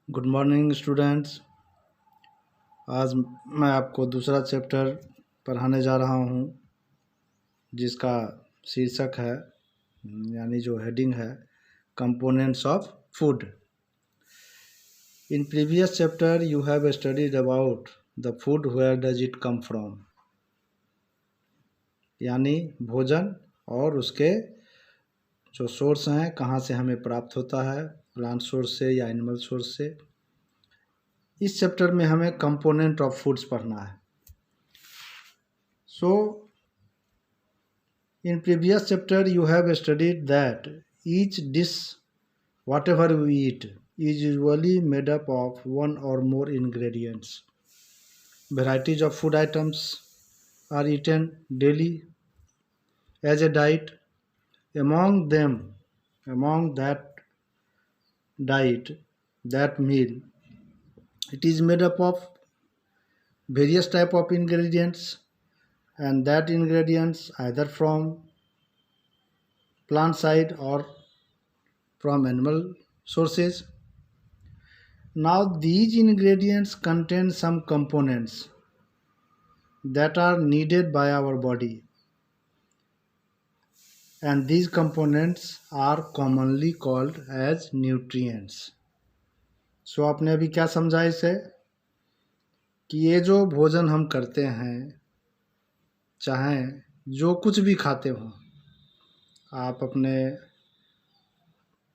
Good morning students. आज मैं आपको दूसरा चैप्टर पढ़ाने जा रहा हूँ जिसका शीर्षक है यानी जो हेडिंग है components of food. In previous chapter you have studied about the food where does it come from, यानी भोजन और उसके जो सोर्स हैं, कहाँ से हमें प्राप्त होता है, प्लांट सोर्स से या एनिमल सोर्स से। इस चैप्टर में हमें कंपोनेंट ऑफ फूड्स पढ़ना है। सो in previous chapter you have studied that each dish whatever we eat is usually made up of one or more ingredients. Varieties of food items are eaten daily as a diet. Among that diet, that meal, it is made up of various type of ingredients, and that ingredients either from plant side or from animal sources. Now these ingredients contain some components that are needed by our body, and these components are commonly called as nutrients. So आपने अभी क्या समझा इसे कि ये जो भोजन हम करते हैं, चाहे जो कुछ भी खाते हो, आप अपने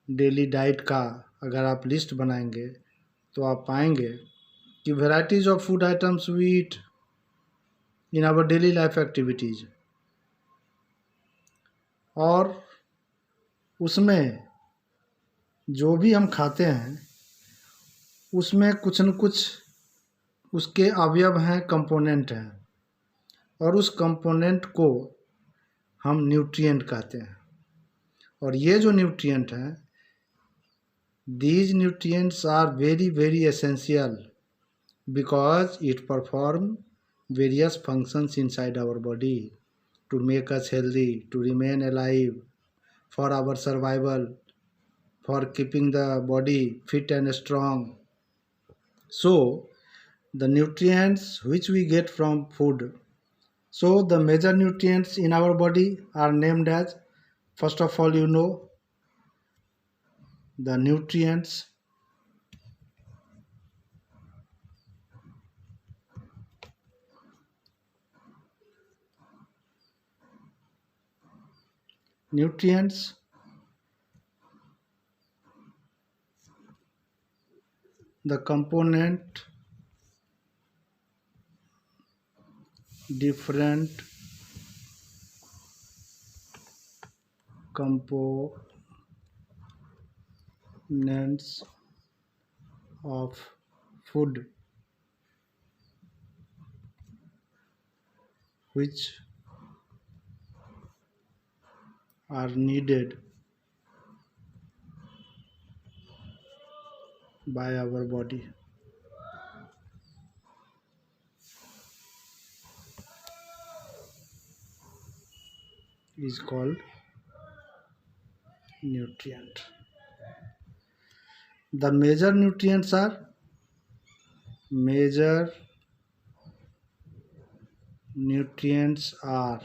डेली डाइट का अगर आप लिस्ट बनाएंगे तो आप पाएंगे कि varieties of food items we eat in our daily life activities, और उसमें जो भी हम खाते हैं उसमें कुछ न कुछ उसके अवयव हैं, कंपोनेंट हैं, और उस कंपोनेंट को हम न्यूट्रिएंट कहते हैं। और ये जो न्यूट्रिएंट हैं, these nutrients are very very essential because it perform various functions inside our body to make us healthy, to remain alive, for our survival, for keeping the body fit and strong. So the nutrients which we get from food, so the major nutrients in our body are named as, first of all, the nutrients the component, different components of food which are needed by our body is called nutrient. The major nutrients are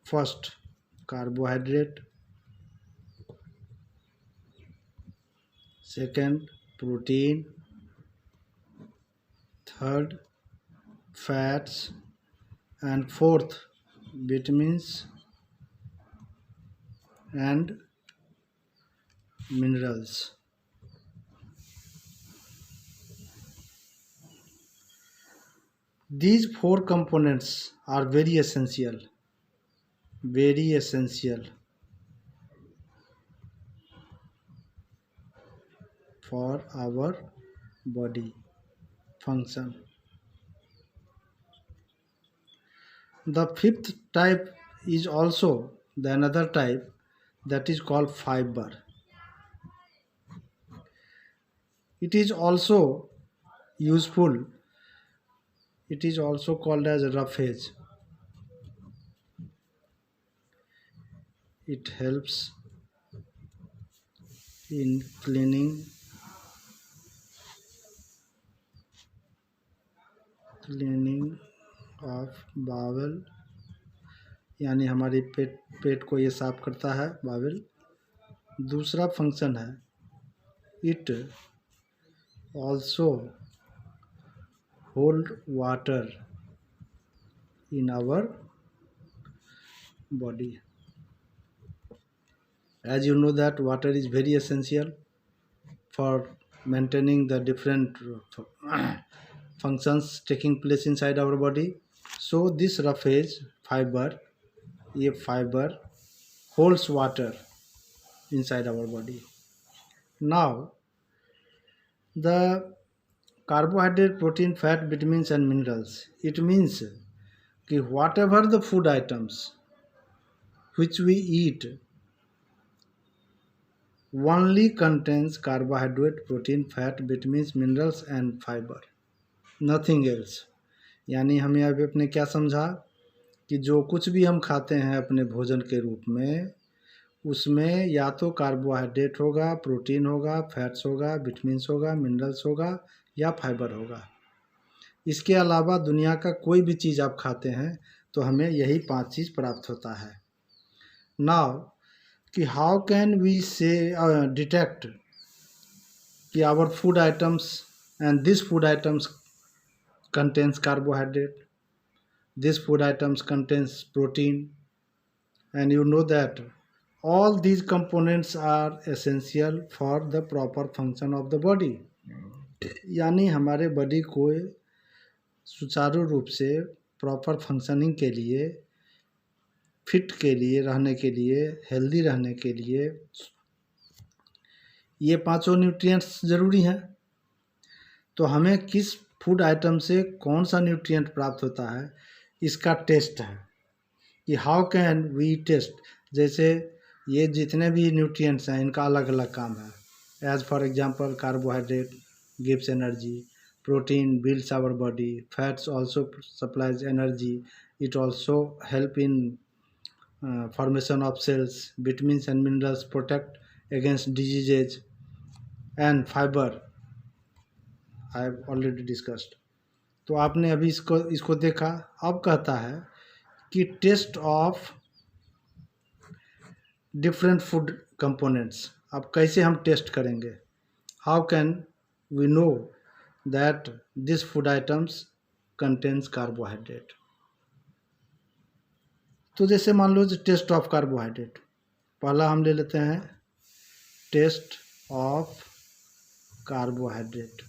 first carbohydrate, second protein, third fats, and fourth vitamins and minerals. These four components are very essential for our body function. The fifth type is also the another type, that is called fiber. It is also useful. It is also called as roughage. It helps in cleaning cleaning of bowel, यानी हमारी पेट को ये साफ करता है बावल। दूसरा function है it also hold water in our body. As you know that water is very essential for maintaining the different functions taking place inside our body. So this roughage fiber, ये fiber holds water inside our body. Now the carbohydrate, protein, fat, vitamins and minerals, it means कि whatever the food items which we eat only contains carbohydrate, protein, fat, vitamins, minerals and fiber, nothing else। यानी हमें अभी अपने क्या समझा कि जो कुछ भी हम खाते हैं अपने भोजन के रूप में, उसमें या तो कार्बोहाइड्रेट होगा, प्रोटीन होगा, फैट्स होगा, विटामिन्स होगा, मिनरल्स होगा या फाइबर होगा। इसके अलावा दुनिया का कोई भी चीज़ आप खाते हैं तो हमें यही 5 चीज़ प्राप्त होता है। नाउ कि how can we say detect कि our food items and this food items contains carbohydrate, this food items contains protein, and you know that all these components are essential for the proper function of the body। यानी हमारे body को सुचारू रूप से proper functioning के लिए, fit के लिए रहने के लिए, हेल्दी रहने के लिए ये पांचों न्यूट्रिएंट्स ज़रूरी हैं। तो हमें किस फूड आइटम से कौन सा न्यूट्रिएंट प्राप्त होता है, इसका टेस्ट है कि हाउ कैन वी टेस्ट। जैसे ये जितने भी न्यूट्रिएंट्स हैं इनका अलग अलग काम है। As for example carbohydrate gives energy, protein builds our body, fats also supplies energy, it also help in formation of cells, vitamins and minerals protect against diseases and fibre I have already discussed. तो आपने अभी इसको देखा। अब कहता है कि test of different food components, अब कैसे हम टेस्ट करेंगे, how can we know that this food items contains carbohydrate. तो जैसे मान लो टेस्ट ऑफ कार्बोहाइड्रेट, पहला हम ले लेते हैं टेस्ट ऑफ कार्बोहाइड्रेट।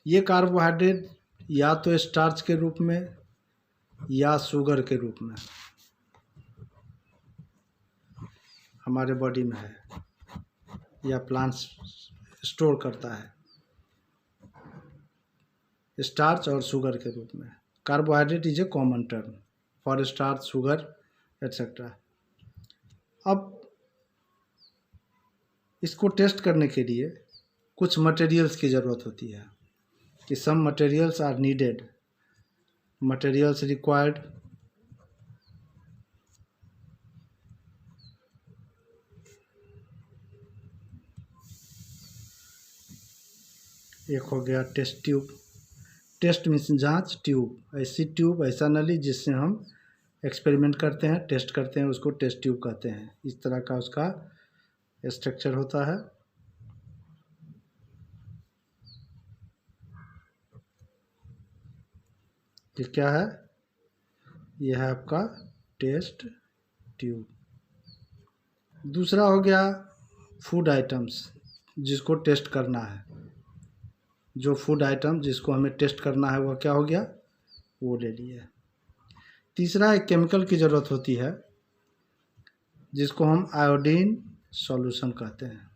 ये कार्बोहाइड्रेट या तो स्टार्च के रूप में या शुगर के रूप में हमारे बॉडी में है या प्लांट्स स्टोर करता है, स्टार्च और शुगर के रूप में। Carbohydrate is a common term for starch, sugar etcetera. अब इसको टेस्ट करने के लिए कुछ मटेरियल्स की ज़रूरत होती है कि some materials are needed, materials required. एक हो गया टेस्ट ट्यूब। टेस्ट मीन्स जांच, ट्यूब ऐसी ट्यूब, ऐसा नली जिससे हम एक्सपेरिमेंट करते हैं, टेस्ट करते हैं, उसको टेस्ट ट्यूब कहते हैं। इस तरह का उसका स्ट्रक्चर होता है। ये क्या है, यह है आपका टेस्ट ट्यूब। दूसरा हो गया फूड आइटम्स जिसको टेस्ट करना है, जो फूड आइटम जिसको हमें टेस्ट करना है वह क्या हो गया, वो ले लिए। तीसरा एक केमिकल की ज़रूरत होती है जिसको हम आयोडीन सॉल्यूशन कहते हैं।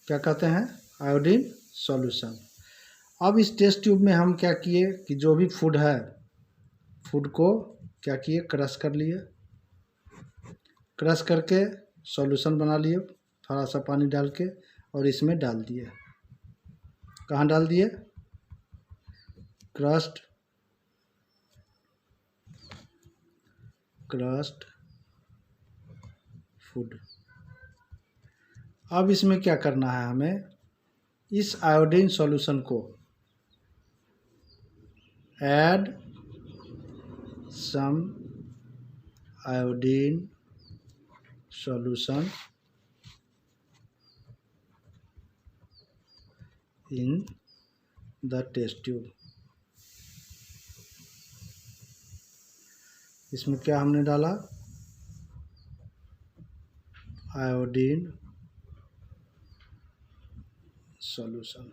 क्या कहते हैं, आयोडीन सॉल्यूशन। अब इस टेस्ट ट्यूब में हम क्या किए कि जो भी फूड है, फूड को क्या किए, क्रश कर लिए, क्रश करके सॉल्यूशन बना लिए थोड़ा सा पानी डाल के, और इसमें डाल दिए। कहाँ डाल दिए, क्रस्ट फूड। अब इसमें क्या करना है हमें, इस आयोडीन सॉल्यूशन को add some iodine solution in the test tube. इसमें क्या हमने डाला, आयोडीन सॉल्यूशन।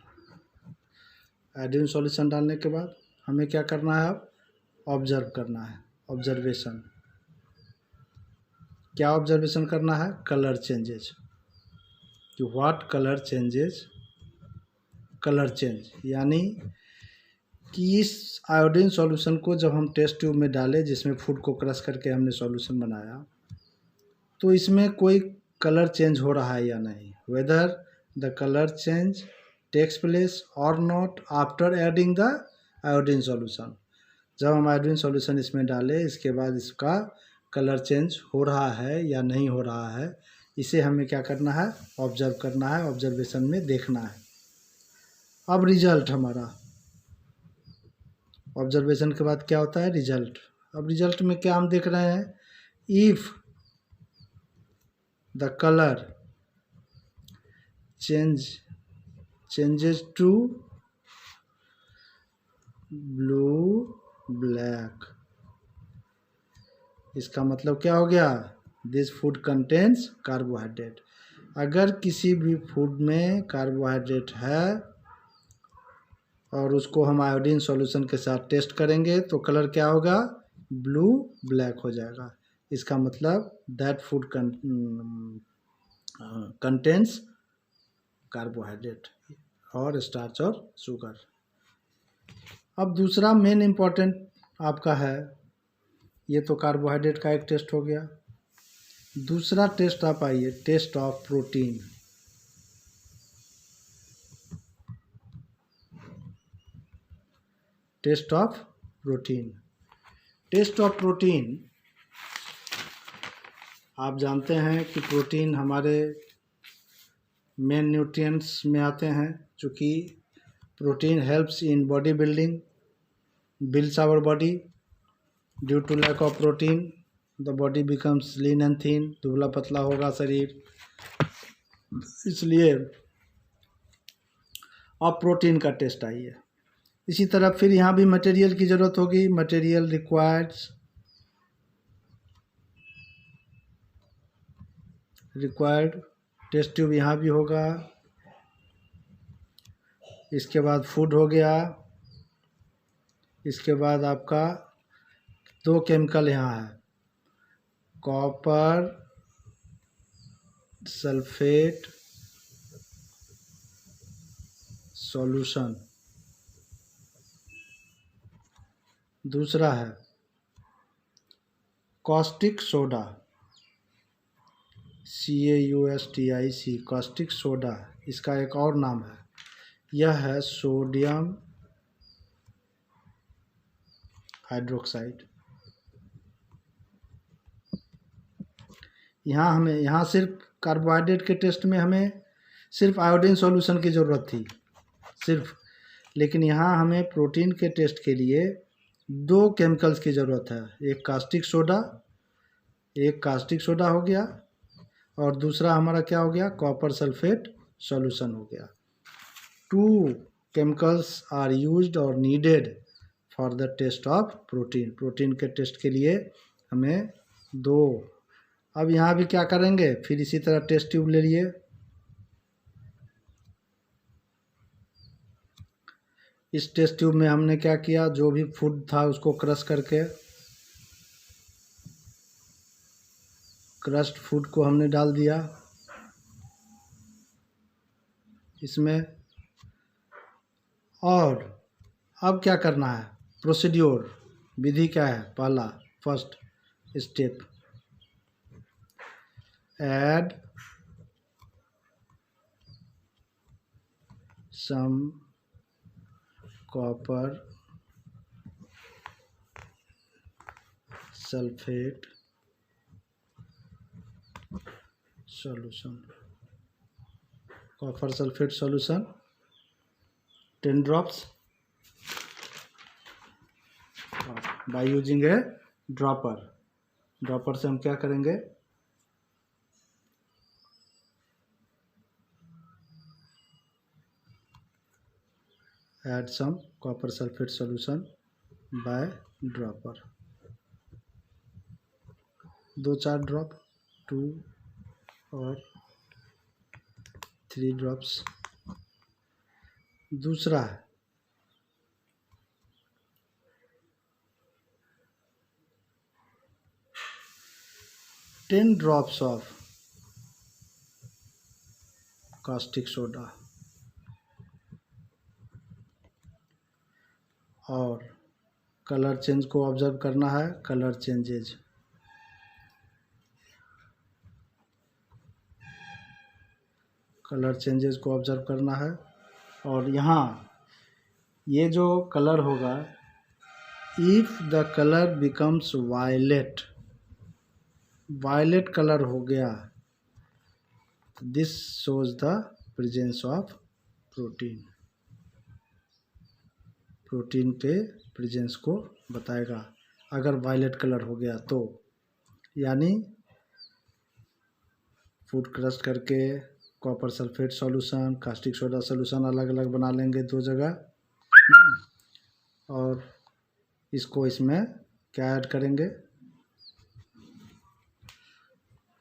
आयोडीन सॉल्यूशन डालने के बाद हमें क्या करना है, अब ऑब्जर्व करना है, ऑब्जर्वेशन। क्या ऑब्जर्वेशन करना है, कलर चेंजेज, कि what colour changes, colour change, यानी कि इस आयोडीन सॉल्यूशन को जब हम टेस्ट ट्यूब में डालें, जिसमें फूड को क्रश करके हमने सॉल्यूशन बनाया, तो इसमें कोई कलर चेंज हो रहा है या नहीं, whether the colour change takes place और not after adding the iodine solution. जब हम आयोडीन सॉल्यूशन इसमें डालें, इसके बाद इसका कलर चेंज हो रहा है या नहीं हो रहा है, इसे हमें क्या करना है, ऑब्जर्व करना है, ऑब्जर्वेशन में देखना है। अब रिजल्ट हमारा, ऑब्जर्वेशन के बाद क्या होता है, रिजल्ट। अब रिजल्ट में क्या हम देख रहे हैं, if the colour changes to blue black, इसका मतलब क्या हो गया, दिस फूड कंटेन्स कार्बोहाइड्रेट। अगर किसी भी फूड में कार्बोहाइड्रेट है और उसको हम आयोडीन सॉल्यूशन के साथ टेस्ट करेंगे तो कलर क्या होगा, ब्लू ब्लैक हो जाएगा। इसका मतलब दैट फूड कंटेन्स कार्बोहाइड्रेट और स्टार्च और शुगर। अब दूसरा मेन इम्पॉर्टेंट आपका है, ये तो कार्बोहाइड्रेट का एक टेस्ट हो गया। दूसरा टेस्ट आप आइए, test of protein. Test of protein, test of protein, आप जानते हैं कि प्रोटीन हमारे मेन न्यूट्रिएंट्स में आते हैं, चूँकि protein helps in body building, builds our body. Due to lack of protein the body becomes lean and thin, दुबला पतला होगा शरीर। इसलिए अब प्रोटीन का टेस्ट आइए। इसी तरह फिर यहाँ भी मटेरियल की ज़रूरत होगी, मटेरियल रिक्वायर्ड टेस्ट ट्यूब यहाँ भी होगा। इसके बाद फूड हो गया, इसके बाद आपका दो केमिकल यहाँ है, कॉपर सल्फेट सॉल्यूशन, दूसरा है caustic soda, CaUSTic, caustic soda, इसका एक और नाम है, यह है सोडियम हाइड्रोक्साइड। यहाँ सिर्फ कार्बोहाइड्रेट के टेस्ट में हमें सिर्फ आयोडीन सॉल्यूशन की ज़रूरत थी सिर्फ, लेकिन यहाँ हमें प्रोटीन के टेस्ट के लिए दो केमिकल्स की ज़रूरत है, एक कास्टिक सोडा हो गया और दूसरा हमारा क्या हो गया, कॉपर सल्फेट सॉल्यूशन हो गया। 2 केमिकल्स आर यूज्ड और needed for the test of protein. Protein के टेस्ट के लिए हमें 2। अब यहाँ भी क्या करेंगे, फिर इसी तरह टेस्ट ट्यूब ले लिए। इस टेस्ट ट्यूब में हमने क्या किया, जो भी फूड था उसको क्रश करके, क्रश्ड फूड को हमने डाल दिया इसमें। और अब क्या करना है, प्रोसीड्योर, विधि क्या है, पहला first step, add some copper sulphate solution. Copper sulphate solution 10 drops by using a dropper से हम क्या करेंगे, add some copper sulphate solution by dropper, 2-4 drop, 2 और 3 ड्रॉप्स। दूसरा है 10 ड्रॉप्स ऑफ कास्टिक सोडा और कलर चेंज को ऑब्जर्व करना है, कलर चेंजेज। कलर चेंजेस को ऑब्जर्व करना है। और यहाँ ये जो कलर होगा, if the colour becomes violet, violet colour हो गया, this shows the presence of protein, protein के प्रेजेंस को बताएगा अगर वायलेट कलर हो गया तो। यानी फूड क्रस्ट करके copper sulphate solution, caustic soda solution अलग अलग बना लेंगे 2 जगह, और इसको इसमें क्या ऐड करेंगे,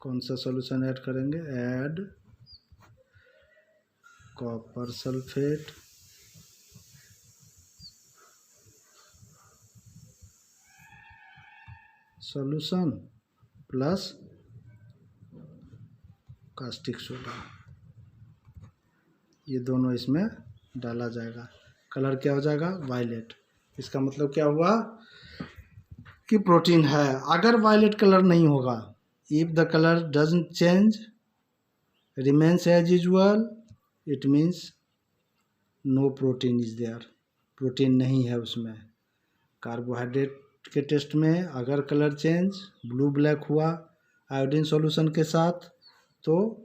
कौन सा सॉल्यूशन ऐड करेंगे, add copper sulphate solution plus caustic soda, ये दोनों इसमें डाला जाएगा। कलर क्या हो जाएगा, वायलेट। इसका मतलब क्या हुआ कि प्रोटीन है। अगर वायलेट कलर नहीं होगा, if the colour doesn't change, remains as usual, it means no protein is there, protein नहीं है उसमें। कार्बोहाइड्रेट के टेस्ट में अगर कलर चेंज ब्लू ब्लैक हुआ आयोडीन सॉल्यूशन के साथ, तो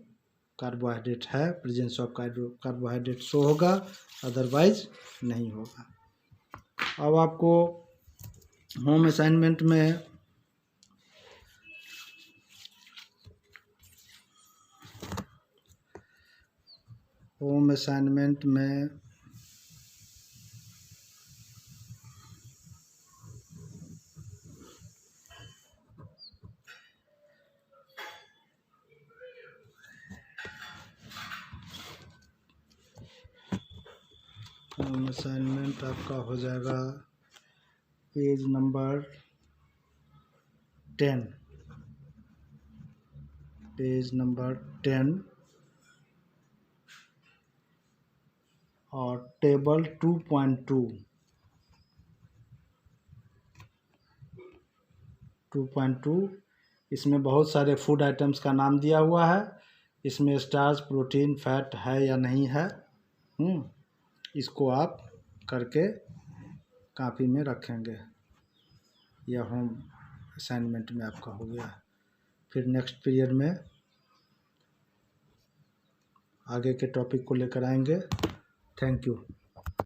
कार्बोहाइड्रेट है, प्रेजेंस ऑफ कार्बोहाइड्रेट शो होगा, अदरवाइज नहीं होगा। अब आपको होम असाइनमेंट में असाइनमेंट आपका हो जाएगा पेज नंबर 10, पेज नंबर 10 और टेबल 2.2 इसमें बहुत सारे फूड आइटम्स का नाम दिया हुआ है। इसमें स्टार्च, प्रोटीन, फैट है या नहीं है, इसको आप करके कॉपी में रखेंगे। यह होम असाइनमेंट में आपका हो गया। फिर नेक्स्ट पीरियड में आगे के टॉपिक को लेकर आएंगे। Thank you.